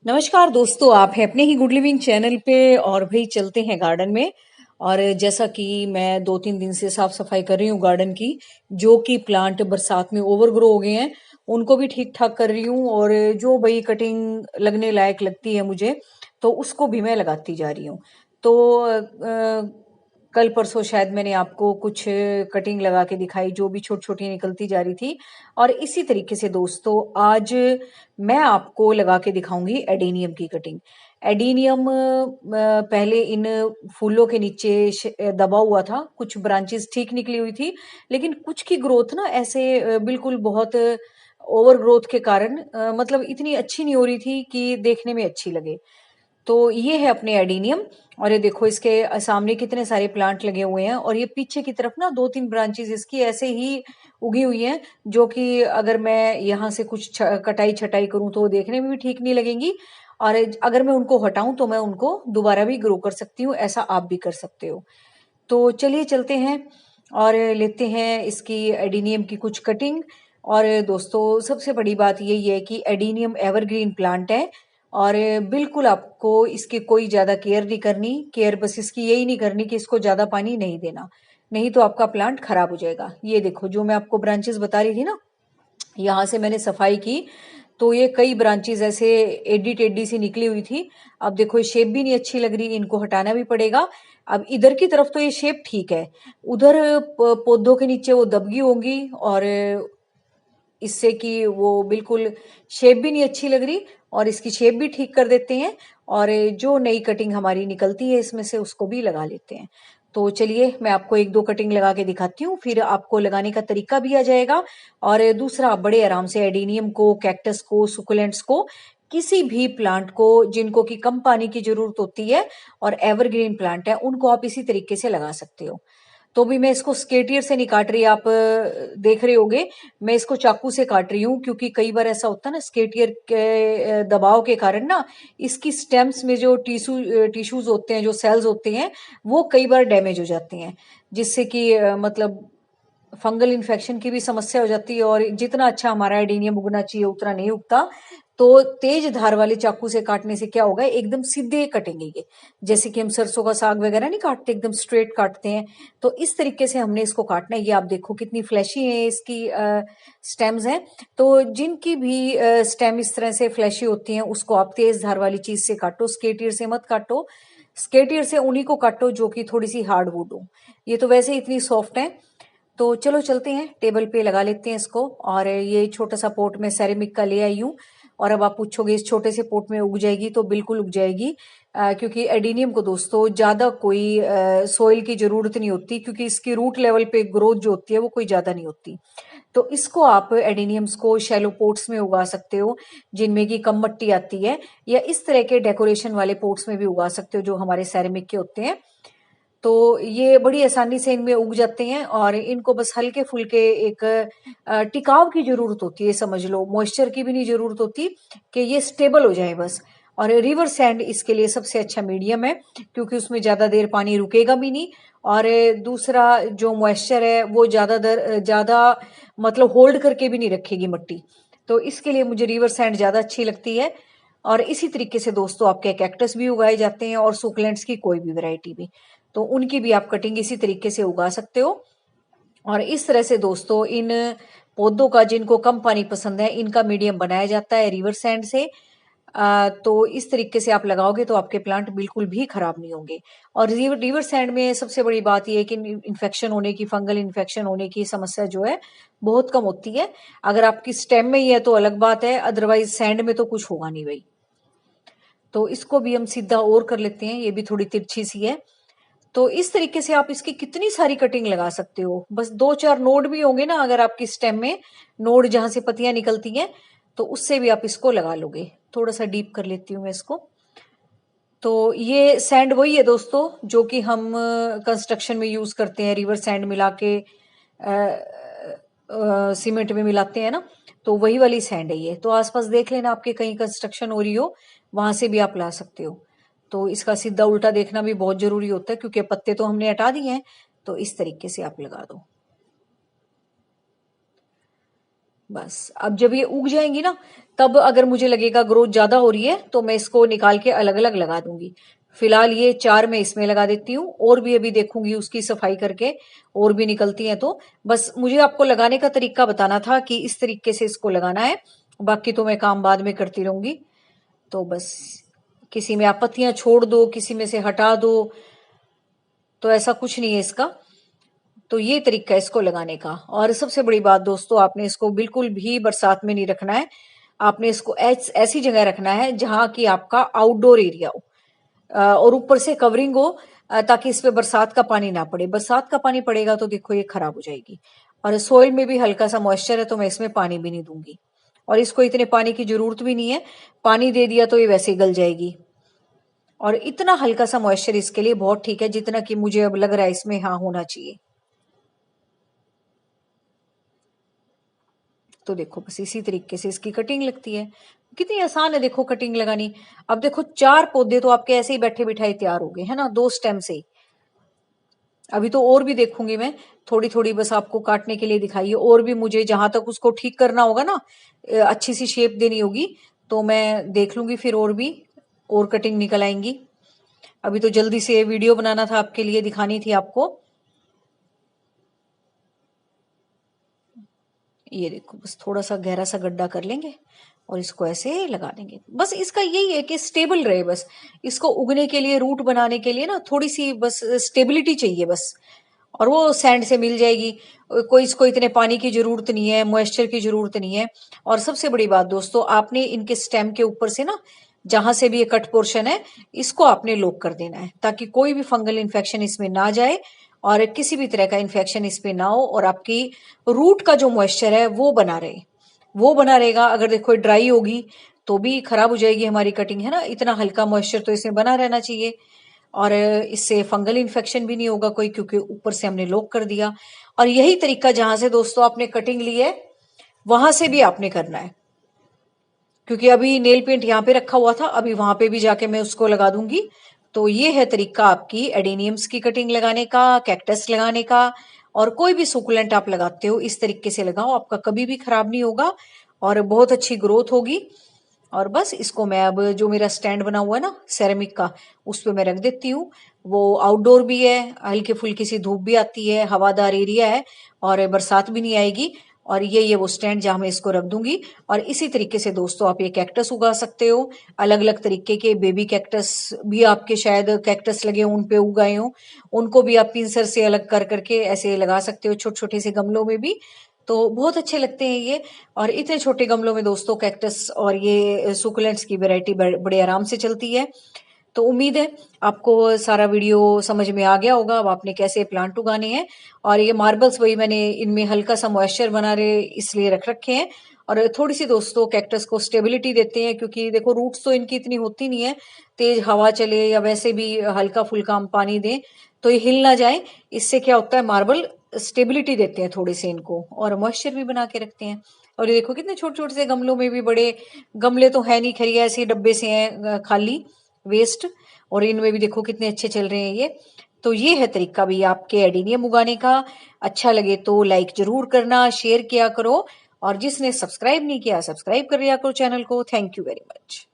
नमस्कार दोस्तों, आप हैं अपने ही गुड लिविंग चैनल पे और भाई चलते हैं गार्डन में। और जैसा कि मैं 2-3 दिन से साफ सफाई कर रही हूँ गार्डन की, जो कि प्लांट बरसात में ओवरग्रो हो गए हैं उनको भी ठीक ठाक कर रही हूँ। और जो भाई कटिंग लगने लायक लगती है मुझे, तो उसको भी मैं लगाती जा रही हूँ। तो कल परसों शायद मैंने आपको कुछ कटिंग लगा के दिखाई जो भी छोटी छोटी निकलती जा रही थी। और इसी तरीके से दोस्तों आज मैं आपको लगा के दिखाऊंगी एडेनियम की कटिंग। एडेनियम पहले इन फूलों के नीचे दबा हुआ था, कुछ ब्रांचेस ठीक निकली हुई थी, लेकिन कुछ की ग्रोथ ना ऐसे बिल्कुल बहुत ओवर ग्रोथ के कारण मतलब इतनी अच्छी नहीं हो रही थी कि देखने में अच्छी लगे। तो ये है अपने एडीनियम। और ये देखो इसके सामने कितने सारे प्लांट लगे हुए हैं, और ये पीछे की तरफ ना 2-3 ब्रांचेस इसकी ऐसे ही उगी हुई हैं, जो कि अगर मैं यहाँ से कुछ कटाई छटाई करूँ तो वो देखने में भी ठीक नहीं लगेंगी। और अगर मैं उनको हटाऊं तो मैं उनको दोबारा भी ग्रो कर सकती हूँ, ऐसा आप भी कर सकते हो। तो चलिए चलते हैं और लेते हैं इसकी एडीनियम की कुछ कटिंग। और दोस्तों सबसे बड़ी बात यही है कि एडीनियम एवरग्रीन प्लांट है, और बिल्कुल आपको इसकी कोई ज्यादा केयर नहीं करनी। केयर बस इसकी यही नहीं करनी कि इसको ज्यादा पानी नहीं देना, नहीं तो आपका प्लांट खराब हो जाएगा। ये देखो जो मैं आपको ब्रांचेस बता रही थी ना, यहाँ से मैंने सफाई की तो ये कई ब्रांचेस ऐसे एडी टेडी सी निकली हुई थी। अब देखो ये शेप भी नहीं अच्छी लग रही, इनको हटाना भी पड़ेगा। अब इधर की तरफ तो ये शेप ठीक है, उधर पौधों के नीचे वो दबगी होंगी, और इससे कि वो बिल्कुल शेप भी नहीं अच्छी लग रही, और इसकी शेप भी ठीक कर देते हैं। और जो नई कटिंग हमारी निकलती है इसमें से उसको भी लगा लेते हैं। तो चलिए मैं आपको 1-2 कटिंग लगा के दिखाती हूँ, फिर आपको लगाने का तरीका भी आ जाएगा। और दूसरा, आप बड़े आराम से एडीनियम को, कैक्टस को, सुकुलेंट्स को, किसी भी प्लांट को जिनको कि कम पानी की जरूरत होती है और एवरग्रीन प्लांट है, उनको आप इसी तरीके से लगा सकते हो। तो भी मैं इसको स्केटियर से नहीं काट रही, आप देख रहे होगे मैं इसको चाकू से काट रही हूँ, क्योंकि कई बार ऐसा होता है ना स्केटियर के दबाव के कारण ना इसकी स्टेम्स में जो टिश्यूज होते हैं, जो सेल्स होते हैं, वो कई बार डैमेज हो जाते हैं, जिससे कि मतलब फंगल इन्फेक्शन की भी समस्या हो जाती है, और जितना अच्छा हमारा एडेनियम उगना चाहिए उतना नहीं उगता। तो तेज धार वाले चाकू से काटने से क्या होगा, एकदम सीधे कटेंगे ये, जैसे कि हम सरसों का साग वगैरह नहीं काटते, एकदम स्ट्रेट काटते हैं। तो इस तरीके से हमने इसको काटना है। ये आप देखो कितनी फ्लैशी है इसकी स्टेम्स हैं। तो जिनकी भी स्टेम इस तरह से फ्लैशी होती हैं उसको आप तेज धार वाली चीज से काटो, स्केटियर से मत काटो। स्केटियर से उन्हीं को काटो जो कि थोड़ी सी हार्डवुड हो। ये तो वैसे ही इतनी सॉफ्ट है। तो चलो चलते हैं, टेबल पे लगा लेते हैं इसको। और ये छोटा सा पोट में सेरेमिक का ले आई हूँ। और अब आप पूछोगे इस छोटे से पोट में उग जाएगी, तो बिल्कुल उग जाएगी। क्योंकि एडीनियम को दोस्तों ज्यादा कोई सोइल की जरूरत नहीं होती, क्योंकि इसकी रूट लेवल पे ग्रोथ जो होती है वो कोई ज्यादा नहीं होती। तो इसको आप एडीनियम्स को शैलो पोट्स में उगा सकते हो, जिनमें की कम मिट्टी आती है, या इस तरह के डेकोरेशन वाले पोट्स में भी उगा सकते हो जो हमारे सेरेमिक के होते हैं। तो ये बड़ी आसानी से इनमें उग जाते हैं, और इनको बस हल्के फुल्के एक टिकाव की जरूरत होती है, समझ लो मॉइस्चर की भी नहीं जरूरत होती, कि ये स्टेबल हो जाए बस। और रिवर सैंड इसके लिए सबसे अच्छा मीडियम है, क्योंकि उसमें ज्यादा देर पानी रुकेगा भी नहीं। और दूसरा, जो मॉइस्चर है वो ज्यादा मतलब होल्ड करके भी नहीं रखेगी मिट्टी। तो इसके लिए मुझे रिवर सैंड ज्यादा अच्छी लगती है। और इसी तरीके से दोस्तों आपके कैक्टस भी उगाए जाते हैं, और सुकुलेंट्स की कोई भी वैरायटी भी, तो उनकी भी आप कटिंग इसी तरीके से उगा सकते हो। और इस तरह से दोस्तों इन पौधों का, जिनको कम पानी पसंद है, इनका मीडियम बनाया जाता है रिवर सैंड से। तो इस तरीके से आप लगाओगे तो आपके प्लांट बिल्कुल भी खराब नहीं होंगे। और रिवर सैंड में सबसे बड़ी बात यह है कि इन्फेक्शन होने की, फंगल इन्फेक्शन होने की समस्या जो है बहुत कम होती है। अगर आपकी स्टेम में ही है तो अलग बात है, अदरवाइज सैंड में तो कुछ होगा नहीं भाई। तो इसको भी हम सीधा और कर लेते हैं, ये भी थोड़ी तिरछी सी है। तो इस तरीके से आप इसकी कितनी सारी कटिंग लगा सकते हो। बस 2-4 नोड भी होंगे ना अगर आपकी स्टेम में, नोड जहां से पत्तियां निकलती हैं, तो उससे भी आप इसको लगा लोगे। थोड़ा सा डीप कर लेती हूँ मैं इसको। तो ये सैंड वही है दोस्तों जो कि हम कंस्ट्रक्शन में यूज करते हैं, रिवर सैंड मिला के सीमेंट में मिलाते हैं ना, तो वही वाली सैंड है ये। तो आसपास देख लेना, आपके कहीं कंस्ट्रक्शन हो रही हो वहां से भी आप ला सकते हो। तो इसका सीधा उल्टा देखना भी बहुत जरूरी होता है, क्योंकि पत्ते तो हमने हटा दिए हैं। तो इस तरीके से आप लगा दो। बस अब जब ये उग जाएंगी ना, तब अगर मुझे लगेगा ग्रोथ ज्यादा हो रही है तो मैं इसको निकाल के अलग अलग लगा दूंगी। फिलहाल ये 4 मैं इसमें लगा देती हूँ, और भी अभी देखूंगी उसकी सफाई करके और भी निकलती हैं तो। बस मुझे आपको लगाने का तरीका बताना था कि इस तरीके से इसको लगाना है, बाकी तो मैं काम बाद में करती रहूंगी। तो बस किसी में आप पत्तियां छोड़ दो, किसी में से हटा दो, तो ऐसा कुछ नहीं है इसका। तो ये तरीका है इसको लगाने का। और सबसे बड़ी बात दोस्तों, आपने इसको बिल्कुल भी बरसात में नहीं रखना है। आपने इसको ऐसी जगह रखना है जहां की आपका आउटडोर एरिया हो, और ऊपर से कवरिंग हो, ताकि इस पे बरसात का पानी ना पड़े। बरसात का पानी पड़ेगा तो देखो ये खराब हो जाएगी। और सोइल में भी हल्का सा मॉइस्चर है तो मैं इसमें पानी भी नहीं दूंगी, और इसको इतने पानी की जरूरत भी नहीं है। पानी दे दिया तो ये वैसे ही गल जाएगी। और इतना हल्का सा मॉइस्चर इसके लिए बहुत ठीक है, जितना कि मुझे अब लग रहा है इसमें हाँ होना चाहिए। तो देखो बस इसी तरीके से इसकी कटिंग लगती है। कितनी आसान है देखो कटिंग लगानी। अब देखो 4 पौधे तो आपके ऐसे ही बैठे बिठाए तैयार हो गए है ना, 2 स्टेम से ही। अभी तो और भी देखूंगी मैं, थोड़ी थोड़ी बस आपको काटने के लिए दिखाई है। और भी मुझे जहां तक उसको ठीक करना होगा ना, अच्छी सी शेप देनी होगी, तो मैं देख लूंगी फिर और भी और कटिंग निकल आएंगी। अभी तो जल्दी से वीडियो बनाना था आपके लिए, दिखानी थी आपको। ये देखो बस थोड़ा सा गहरा सा गड्ढा कर लेंगे और इसको ऐसे लगा देंगे। बस इसका यही है कि स्टेबल रहे। बस इसको उगने के लिए, रूट बनाने के लिए ना थोड़ी सी बस स्टेबिलिटी चाहिए बस, और वो सैंड से मिल जाएगी। कोई इसको इतने पानी की जरूरत नहीं है, मॉइस्चर की जरूरत नहीं है। और सबसे बड़ी बात दोस्तों, आपने इनके स्टेम के ऊपर से ना, जहां से भी ये कट पोर्शन है, इसको आपने लॉक कर देना है, ताकि कोई भी फंगल इन्फेक्शन इसमें ना जाए और किसी भी तरह का इन्फेक्शन इस पे ना हो, और आपकी रूट का जो मॉइस्चर है वो बना रहे। वो बना रहेगा। अगर देखो ड्राई होगी तो भी खराब हो जाएगी हमारी कटिंग, है ना। इतना हल्का मॉइस्चर तो इसमें बना रहना चाहिए, और इससे फंगल इन्फेक्शन भी नहीं होगा कोई, क्योंकि ऊपर से हमने लॉक कर दिया। और यही तरीका जहां से दोस्तों आपने कटिंग ली है, वहां से भी आपने करना है। क्योंकि अभी नेल पेंट यहाँ पे रखा हुआ था, अभी वहां पे भी जाके मैं उसको लगा दूंगी। तो ये है तरीका आपकी एडेनियम्स की कटिंग लगाने का, कैक्टस लगाने का। और कोई भी सुकुलेंट आप लगाते हो इस तरीके से लगाओ, आपका कभी भी खराब नहीं होगा और बहुत अच्छी ग्रोथ होगी। और बस इसको मैं अब, जो मेरा स्टैंड बना हुआ है ना सेरेमिक का, उस पे मैं रख देती हूँ। वो आउटडोर भी है, हल्की फुल्की सी धूप भी आती है, हवादार एरिया है, और बरसात भी नहीं आएगी। और ये वो स्टैंड जहां मैं इसको रख दूंगी। और इसी तरीके से दोस्तों आप ये कैक्टस उगा सकते हो। अलग अलग तरीके के बेबी कैक्टस भी आपके शायद कैक्टस लगे हों, उन पे उगाए हों, उनको भी आप पिंसर से अलग कर करके ऐसे लगा सकते हो, छोटे छोटे से गमलों में भी। तो बहुत अच्छे लगते हैं ये। और इतने छोटे गमलों में दोस्तों कैक्टस और ये सुकुलेंट्स की वैरायटी बड़े आराम से चलती है। तो उम्मीद है आपको सारा वीडियो समझ में आ गया होगा, अब आपने कैसे प्लांट उगाने हैं। और ये मार्बल्स वही मैंने इनमें हल्का सा मॉइस्चर बना रहे इसलिए रख रखे हैं। और थोड़ी सी दोस्तों कैक्टस को स्टेबिलिटी देते हैं, क्योंकि देखो रूट्स तो इनकी इतनी होती नहीं है, तेज हवा चले या वैसे भी हल्का फुल्का हम पानी दें तो ये हिल ना जाए। इससे क्या होता है, मार्बल स्टेबिलिटी देते हैं थोड़ी सी इनको, और मॉइस्चर भी बना के रखते हैं। और ये देखो कितने छोटे छोटे से गमलों में भी, बड़े गमले तो है नहीं खैर, ऐसे डब्बे से हैं खाली वेस्ट, और इनमें भी देखो कितने अच्छे चल रहे हैं ये। तो ये है तरीका भी आपके एडेनियम उगाने का। अच्छा लगे तो लाइक जरूर करना, शेयर किया करो, और जिसने सब्सक्राइब नहीं किया सब्सक्राइब कर लिया करो चैनल को। Thank you very much.